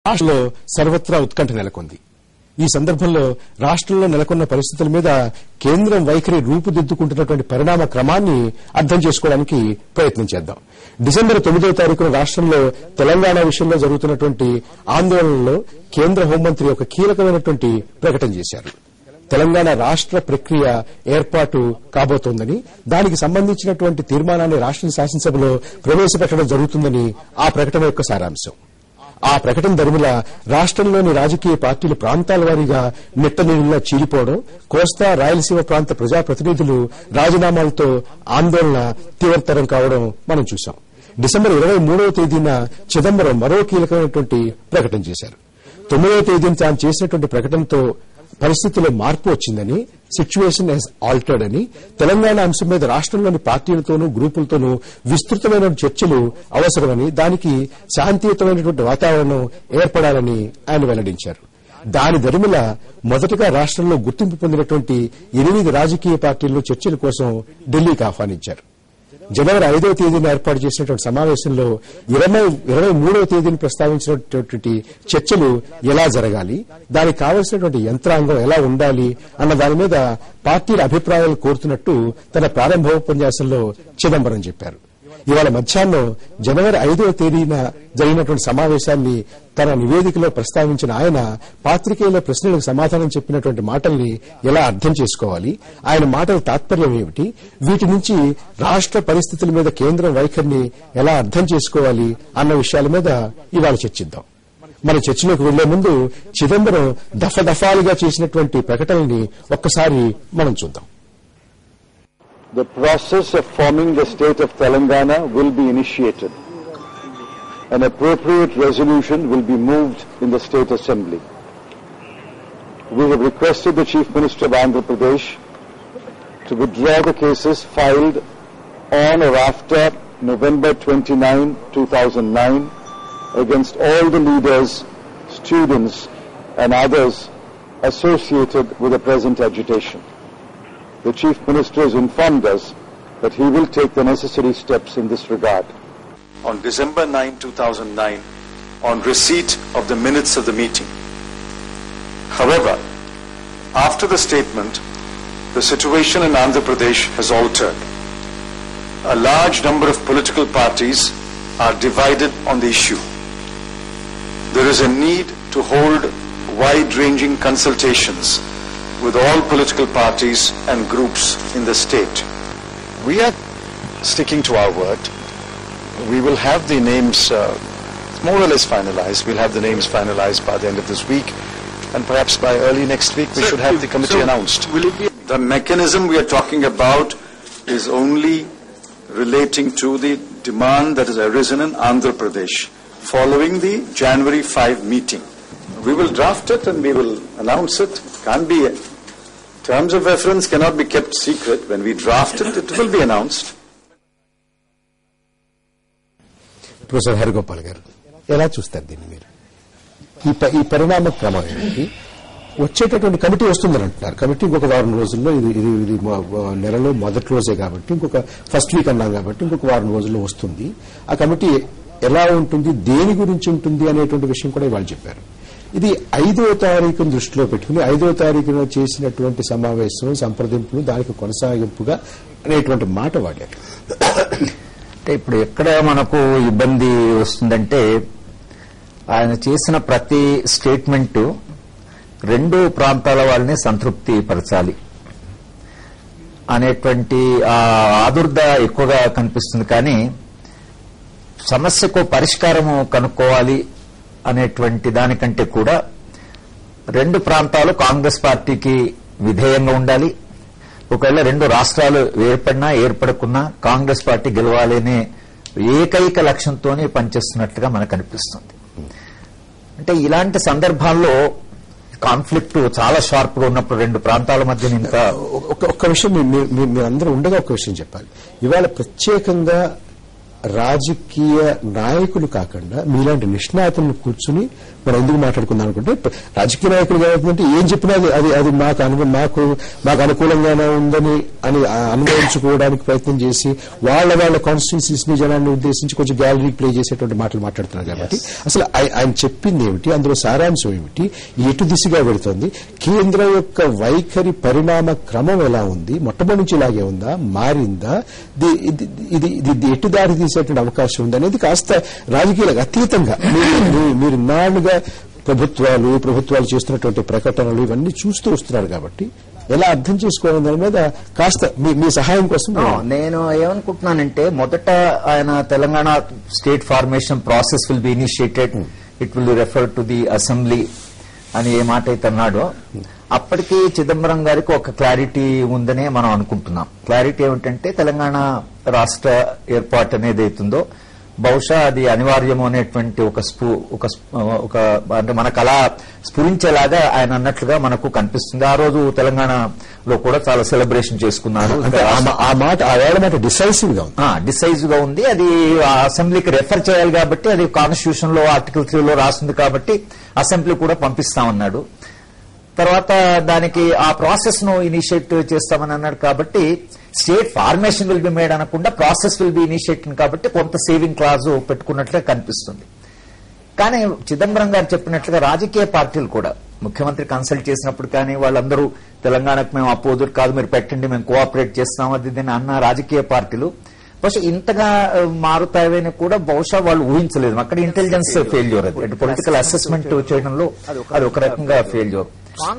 రాష్ట్రంలో సర్వత్రా ఉత్కంఠ నెలకొంది. ఈ సందర్భంలో రాష్ట్రంలో నెలకొన్న పరిస్థితుల మీద కేంద్రం వైఖరి రూపుదిద్దుకుంటున్నటువంటి పరిణామ క్రమాన్ని అర్థం చేసుకోవడానికి ప్రయత్నం చేద్దాం. డిసెంబర్ 9వ తారీఖున రాష్ట్రంలో తెలంగాణ విషయంలో జరుగుతున్నటువంటి ఆందోళనలో కేంద్ర హోంమంత్రి ఒక కీలకమైనటువంటి ప్రకటన చేశారు. తెలంగాణ రాష్ట్ర ప్రక్రియ ఏర్పాటు కాబోతోందని, దానికి సంబంధించినటువంటి తీర్మానాన్ని రాష్ట్ర శాసనసభలో ప్రవేశపెట్టడం జరుగుతుందని ఆ ప్రకటన యొక్క సారాంశం. ఆ ప్రకటన ధర్మిల రాష్ట్రంలోని రాజకీయ పార్టీలు ప్రాంతాల వారీగా నిట్టనీరులా చీలిపోవడం, కోస్తా రాయలసీమ ప్రాంత ప్రజాప్రతినిధులు రాజీనామాలతో ఆందోళన తీవ్రతరం కావడం మనం చూశాం. డిసెంబర్ 23వ తేదీన చిదంబరం మరో కీలకమైనటువంటి ప్రకటన చేశారు. 9వ తేదీన తాను చేసినటువంటి ప్రకటనతో పరిస్థితుల్లో మార్పు వచ్చిందని, సిచ్యువేషన్ హెస్ ఆల్టర్డ్ అని, తెలంగాణ అంశం మీద రాష్ట్రంలోని పార్టీలతోనూ గ్రూపులతోనూ విస్తృతమైన చర్చలు అవసరమని, దానికి శాంతియుతమైనటువంటి వాతావరణం ఏర్పడాలని ఆయన వెల్లడించారు. దాని దరిమిల మొదటగా రాష్ట్రంలో గుర్తింపు పొందినటువంటి 8 రాజకీయ పార్టీలను చర్చల కోసం ఢిల్లీకి ఆహ్వానించారు. జనవరి 5వ తేదీన ఏర్పాటు చేసినటువంటి సమావేశంలో 23వ తేదీని ప్రస్తావించినటువంటి చర్చలు ఎలా జరగాలి, దానికి కావలసినటువంటి యంత్రాంగం ఎలా ఉండాలి అన్న దాని మీద పార్టీల అభిప్రాయాలు కోరుతున్నట్టు తన ప్రారంభోపన్యాసంలో చిదంబరం చెప్పారు. ఇవాళ మధ్యాహ్నం జనవరి 5వ తేదీన జరిగినటువంటి సమావేశాన్ని తన నివేదికలో ప్రస్తావించిన ఆయన పాత్రికేయుల ప్రశ్నలకు సమాధానం చెప్పినటువంటి మాటల్ని ఎలా అర్థం చేసుకోవాలి, ఆయన మాటల తాత్పర్యం ఏమిటి, వీటి నుంచి రాష్ట్ర పరిస్థితుల మీద కేంద్రం వైఖరిని ఎలా అర్థం చేసుకోవాలి అన్న విషయాల మీద ఇవాళ చర్చిద్దాం. మన చర్చలోకి వెళ్లే ముందు చిదంబరం దఫాలుగా చేసినటువంటి ప్రకటనల్ని ఒక్కసారి మనం చూద్దాం. The process of forming the state of Telangana will be initiated. An appropriate resolution will be moved in the State Assembly. We have requested the Chief Minister of Andhra Pradesh to withdraw the cases filed on or after November 29, 2009 against all the leaders, students and others associated with the present agitation. The Chief Minister has informed us that he will take the necessary steps in this regard. On December 9, 2009, on receipt of the minutes of the meeting. However, after the statement, the situation in Andhra Pradesh has altered. A large number of political parties are divided on the issue. There is a need to hold wide-ranging consultations with all political parties and groups in the state. We are sticking to our word. We will have the names more or less finalized. We'll have the names finalized by the end of this week, and perhaps by early next week we should have the committee announced. Will it be the mechanism we are talking about is only relating to the demand that has arisen in Andhra Pradesh following the January 5 meeting. We will draft it and we will announce it. Can't be terms of reference cannot be kept secret. When we draft it, it will be announced. Professor Harigopal గారు ఎలా చూస్తారు దీన్ని మీరు? ఈ పరిణామ క్రమం ఏంటి? వచ్చేటటువంటి కమిటీ వస్తుందని అంటున్నారు. కమిటీ ఇంకొక వారం రోజుల్లో, ఇది నెలలో మొదటి రోజే కాబట్టి ఇంకొక ఫస్ట్ వీక్ అన్నాం కాబట్టి ఇంకొక వారం రోజుల్లో వస్తుంది. ఆ కమిటీ ఎలా ఉంటుంది, దేని గురించి ఉంటుంది అనేటువంటి విషయం కూడా ఇవాళ చెప్పారు. ఇది 5వ తారీఖును దృష్టిలో పెట్టుకుని 5వ తారీఖున చేసినటువంటి సమావేశం, సంప్రదింపులు, దానికి కొనసాగింపుగా అనేటువంటి మాట వాడారు. అంటే ఇప్పుడు ఎక్కడ మనకు ఇబ్బంది వస్తుందంటే, ఆయన చేసిన ప్రతి స్టేట్మెంట్ 2 ప్రాంతాల వాళ్ళని సంతృప్తి పరచాలి అనేటువంటి ఆదుర్ద ఎక్కువగా కనిపిస్తుంది. కానీ సమస్యకు పరిష్కారము కనుక్కోవాలి అనేటువంటి దానికంటే కూడా 2 ప్రాంతాలు కాంగ్రెస్ పార్టీకి విధేయంగా ఉండాలి. ఒకవేళ 2 రాష్ట్రాలు ఏర్పడకున్నా కాంగ్రెస్ పార్టీ గెలవాలి అనే ఏకైక లక్ష్యంతోనే పనిచేస్తున్నట్లుగా మనకు అనిపిస్తుంది. అంటే ఇలాంటి సందర్భాల్లో కాన్ఫ్లిక్ట్ చాలా షార్ప్ గా ఉన్నప్పుడు 2 ప్రాంతాల మధ్య ఇంకా ఒక్క విషయం మీరందరూ ఉండగా ఒక విషయం చెప్పాలి. ఇవాళ ప్రత్యేకంగా రాజకీయ నాయకులు కాకుండా మీలాంటి నిష్ణాతులను కూర్చుని మనం ఎందుకు మాట్లాడుకుందాం అనుకుంటే, రాజకీయ నాయకులు కావాలంటే ఏం చెప్పినా అది మాకు అనుకూలంగానే ఉందని అని అనుభవించుకోవడానికి ప్రయత్నం చేసి వాళ్ళ కాన్స్టిట్యున్సీస్ ని జనాన్ని ఉద్దేశించి కొంచెం గ్యాలరీ ప్లే చేసేటువంటి మాటలు మాట్లాడుతున్నారు. కాబట్టి అసలు ఆయన చెప్పింది ఏమిటి, అందులో సారాంశం ఏమిటి, ఎటు దిశగా వెళుతోంది, కేంద్రం యొక్క వైఖరి పరిణామ క్రమం ఎలా ఉంది, మొట్టమొదటి నుంచి ఇలాగే ఉందా, మారిందా, ఇది ఎటు దారి తీసేటువంటి అవకాశం ఉంది అనేది కాస్త రాజకీయాలకు అతీతంగా మీరు నాలుగా ప్రభుత్వాలు చేస్తున్నటువంటి ప్రకటనలు ఇవన్నీ చూస్తూ వస్తున్నారు. కాబట్టి ఎలా అర్థం చేసుకోవాలని దాని మీద కాస్త మీ సహాయం కోసం నేను ఏమనుకుంటున్నానంటే, మొదట ఆయన Telangana state formation process will be initiated, it will refer to the assembly అని ఏ మాట అయితే అన్నాడో, అప్పటికి చిదంబరం గారికి ఒక క్లారిటీ ఉందనే మనం అనుకుంటున్నాం. క్లారిటీ ఏమిటంటే, తెలంగాణ రాష్ట్ర ఏర్పాటు అనేది అవుతుందో బహుశా అది అనివార్యము అనేటువంటి ఒక అంటే మనకు అలా స్ఫురించేలాగా ఆయన అన్నట్లుగా మనకు కనిపిస్తుంది. ఆ రోజు తెలంగాణలో కూడా చాలా సెలబ్రేషన్ చేసుకున్నారు. డిసైజివ్ గా ఉంది. అది అసెంబ్లీకి రెఫర్ చేయాలి కాబట్టి, అది కాన్స్టిట్యూషన్ లో ఆర్టికల్ 3లో రాస్తుంది కాబట్టి అసెంబ్లీ కూడా పంపిస్తామన్నాడు. తర్వాత దానికి ఆ ప్రాసెస్ ను ఇనిషియేట్ చేస్తామని అన్నాడు. కాబట్టి state formation will be made అనకుండా ప్రాసెస్ విల్ బి ఇనిషియేట్ కాబట్టి కొంత సేవింగ్ క్లాజ్ పెట్టుకున్నట్లే కనిపిస్తుంది. కానీ చిదంబరం గారు చెప్పినట్లుగా రాజకీయ పార్టీలు కూడా ముఖ్యమంత్రి కన్సల్ట్ చేసినప్పుడు కానీ వాళ్ళందరూ తెలంగాణకు మేము అపోజిట్ కాదు, మీరు పెట్టండి, మేము కోఆపరేట్ చేస్తాం అది ఇది అన్న రాజకీయ పార్టీలు బహుశా ఇంతగా మారుతాయని కూడా బహుశా వాళ్ళు ఊహించలేదు. అక్కడ ఇంటెలిజెన్స్ ఫెయిల్యూర్, అది పొలిటికల్ అసెస్మెంట్ చేయడంలో అది ఒక రకంగా ఫెయిల్యూర్.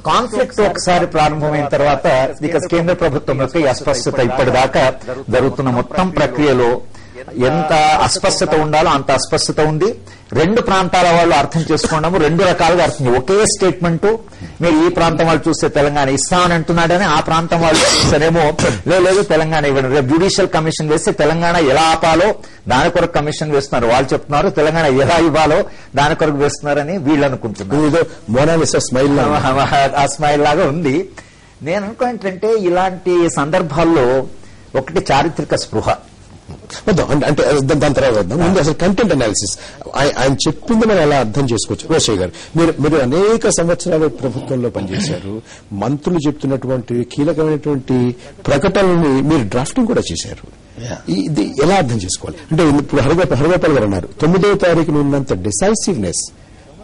కాన్ఫ్లిక్ట్ ఒకసారి ప్రారంభమైన తర్వాత ఇక కేంద్ర ప్రభుత్వం యొక్క అస్పష్టత ఇప్పటిదాకా జరుగుతున్న మొత్తం ప్రక్రియలో ఎంత అస్పష్టత ఉండాలో అంత అస్పష్టత ఉంది. రెండు ప్రాంతాల వాళ్ళు అర్థం చేసుకోవడము రెండు రకాలుగా అర్థం. ఒకే స్టేట్మెంట్ మీరు ఈ ప్రాంతం వాళ్ళు చూస్తే తెలంగాణ ఇస్తామని అంటున్నాడని, ఆ ప్రాంతం వాళ్ళు చూస్తేనేమో లేదు తెలంగాణ ఇవ్వండి, రేపు జ్యుడిషియల్ కమిషన్ వేస్తే తెలంగాణ ఎలా ఆపాలో దాని కొరకు కమిషన్ వేస్తున్నారు, వాళ్ళు చెప్తున్నారు తెలంగాణ ఎలా ఇవ్వాలో దాని కొరకు వేస్తున్నారని వీళ్ళు అనుకుంటున్నారు. ఆ స్మైల్ లాగా ఉంది. నేను అనుకో ఏంటంటే, ఇలాంటి సందర్భాల్లో ఒకటి చారిత్రక స్పృహ. అంటే దాని తర్వాత వద్దాం. ముందు అసలు కంటెంట్ అనాలిసిస్ ఆయన చెప్పింది మనం ఎలా అర్థం చేసుకోవచ్చు. రోషయ్య గారు, మీరు అనేక సంవత్సరాలు ప్రభుత్వంలో పనిచేశారు, మంత్రులు చెప్తున్నటువంటి కీలకమైనటువంటి ప్రకటనల్ని మీరు డ్రాఫ్టింగ్ కూడా చేశారు. ఇది ఎలా అర్థం చేసుకోవాలి అంటే, ఇప్పుడు హరిగోపాల్ గారు అన్నారు 9వ తారీఖున ఉన్నంత డిసైసివ్నెస్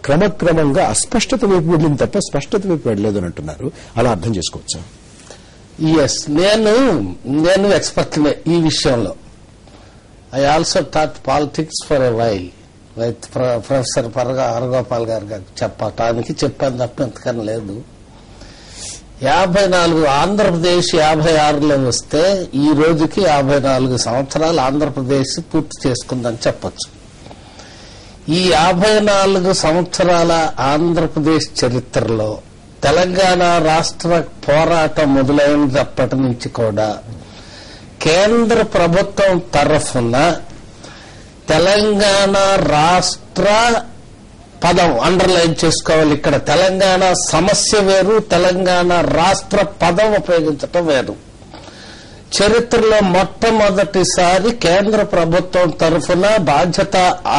క్రమక్రమంగా అస్పష్టత వైపు వెళ్ళింది తప్ప స్పష్టత వైపు వెళ్ళలేదు అని అంటున్నారు. అలా అర్థం చేసుకోవచ్చా? నేను ఎక్స్పర్ట్ ఈ విషయంలో. I also taught politics for a while with Professor Haragopal గారు చెప్పాను తప్ప ఎంతకన్నా లేదు. 54 ఆంధ్రప్రదేశ్ 56లో వస్తే ఈ రోజుకి 54 సంవత్సరాలు ఆంధ్రప్రదేశ్ పూర్తి చేసుకుందని చెప్పొచ్చు. ఈ 54 సంవత్సరాల ఆంధ్రప్రదేశ్ చరిత్రలో తెలంగాణ రాష్ట్ర పోరాటం మొదలైనప్పటి నుంచి కూడా కేంద్ర ప్రభుత్వం తరఫున తెలంగాణ రాష్ట్ర పదం అండర్లైన్ చేసుకోవాలి. ఇక్కడ తెలంగాణ సమస్య వేరు, తెలంగాణ రాష్ట్ర పదం ఉపయోగించటం వేరు. చరిత్రలో మొట్టమొదటిసారి కేంద్ర ప్రభుత్వం తరఫున బాధ్యత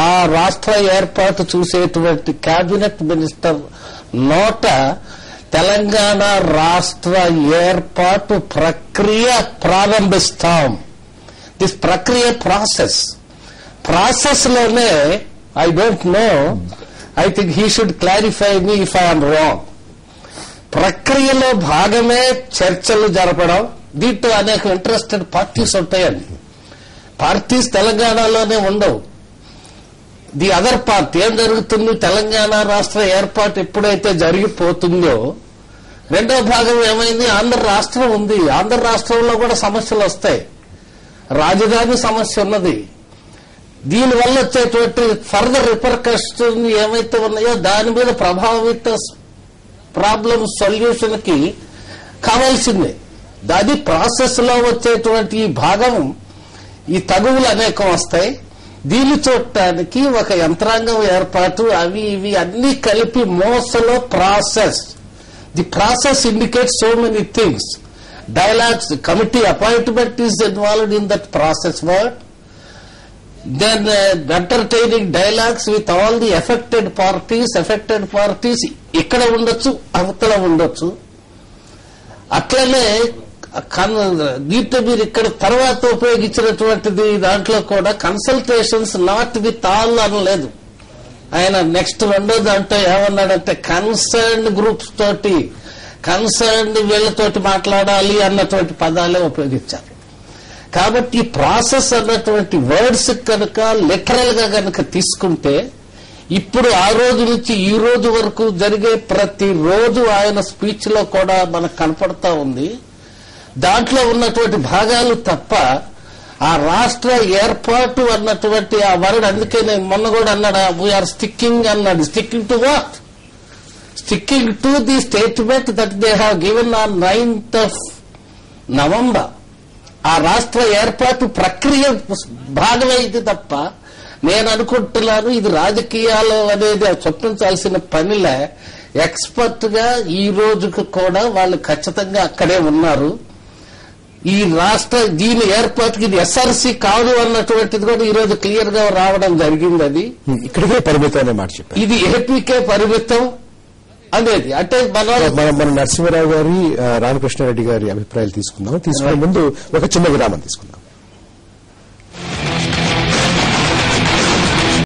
ఆ రాష్ట్ర ఏర్పాటు చూసేటువంటి కేబినెట్ మినిస్టర్ నోట తెలంగాణ రాష్ట్ర ఏర్పాటు ప్రక్రియ ప్రారంభిస్తాం. దిస్ ప్రక్రియ ప్రాసెస్ లోనే I don't know, I think he should clarify me if I'm wrong. ప్రక్రియలో భాగమే చర్చలు జరపడం. దీంట్లో అనేక ఇంట్రెస్టెడ్ పార్టీస్ ఉంటాయండి. పార్టీస్ తెలంగాణలోనే ఉండవు. ది అదర్ పార్ట్ ఏం జరుగుతుంది, తెలంగాణ రాష్ట్ర ఏర్పాటు ఎప్పుడైతే జరిగిపోతుందో రెండో భాగం ఏమైంది, ఆంధ్ర రాష్ట్రం ఉంది. ఆంధ్ర రాష్ట్రంలో కూడా సమస్యలు వస్తాయి. రాజధాని సమస్య ఉన్నది. దీనివల్ల వచ్చేటువంటి ఫర్దర్ రిపర్కషన్ ఏమైతే ఉన్నాయో దాని మీద ప్రభావిత ప్రాబ్లమ్ సొల్యూషన్ కి కావాల్సిందే. అది ప్రాసెస్ లో వచ్చేటువంటి ఈ భాగం, ఈ తగువులు అనేకం వస్తాయి. దీన్ని చూడటానికి ఒక యంత్రాంగం ఏర్పాటు, అవి ఇవి అన్ని కలిపి మోసలో process. The process indicates so many things. Dialogues, committee appointment is involved in that process word. then entertaining dialogues with all the affected parties ఇక్కడ ఉండొచ్చు, అవతల ఉండొచ్చు. అట్లనే దీంట్లో మీరు ఇక్కడ తర్వాత ఉపయోగించినటువంటిది దాంట్లో కూడా కన్సల్టేషన్స్ నాట్ విత్ ఆల్ అనలేదు ఆయన. నెక్స్ట్ రెండో దాంట్లో ఏమన్నాడంటే కన్సర్న్డ్ గ్రూప్స్ తోటి, కన్సర్న్డ్ వీళ్లతోటి మాట్లాడాలి అన్నటువంటి పదాలే ఉపయోగించారు. కాబట్టి ఈ ప్రాసెస్ అన్నటువంటి వర్డ్స్ కనుక లిటరల్ గా కనుక తీసుకుంటే ఇప్పుడు ఆ రోజు నుంచి ఈ రోజు వరకు జరిగే ప్రతి రోజు ఆయన స్పీచ్ లో కూడా మనకు కనపడతా ఉంది. దాంట్లో ఉన్నటువంటి భాగాలు తప్ప ఆ రాష్ట్ర ఏర్పాటు అన్నటువంటి ఆ వర్డ్, అందుకే నేను మొన్న కూడా అన్నాడు వీఆర్ స్టిక్కింగ్ అన్నాడు. Sticking to what? Sticking to the statement that they have given on 9th November. ఆ రాష్ట్ర ఏర్పాటు ప్రక్రియ భాగమైంది తప్ప నేను అనుకుంటున్నాను ఇది రాజకీయాలు అనేది చొప్పించాల్సిన పనిలే. ఎక్స్పర్ట్ గా ఈ రోజుకు కూడా వాళ్ళు ఖచ్చితంగా అక్కడే ఉన్నారు. ఈ రాష్ట్ర దీని ఏర్పాటుకి ఇది ఎస్ఆర్సీ కాదు అన్నటువంటిది కూడా ఈ రోజు క్లియర్ గా రావడం జరిగింది. అది ఇక్కడికే పరిమితం అనే మాట చెప్పారు. ఇది ఏపీకే పరిమితం అనేది. అంటే మన నరసింహారావు గారి, రామకృష్ణారెడ్డి గారి అభిప్రాయాలు తీసుకునే ముందు ఒక చిన్న విరామం తీసుకుందాం.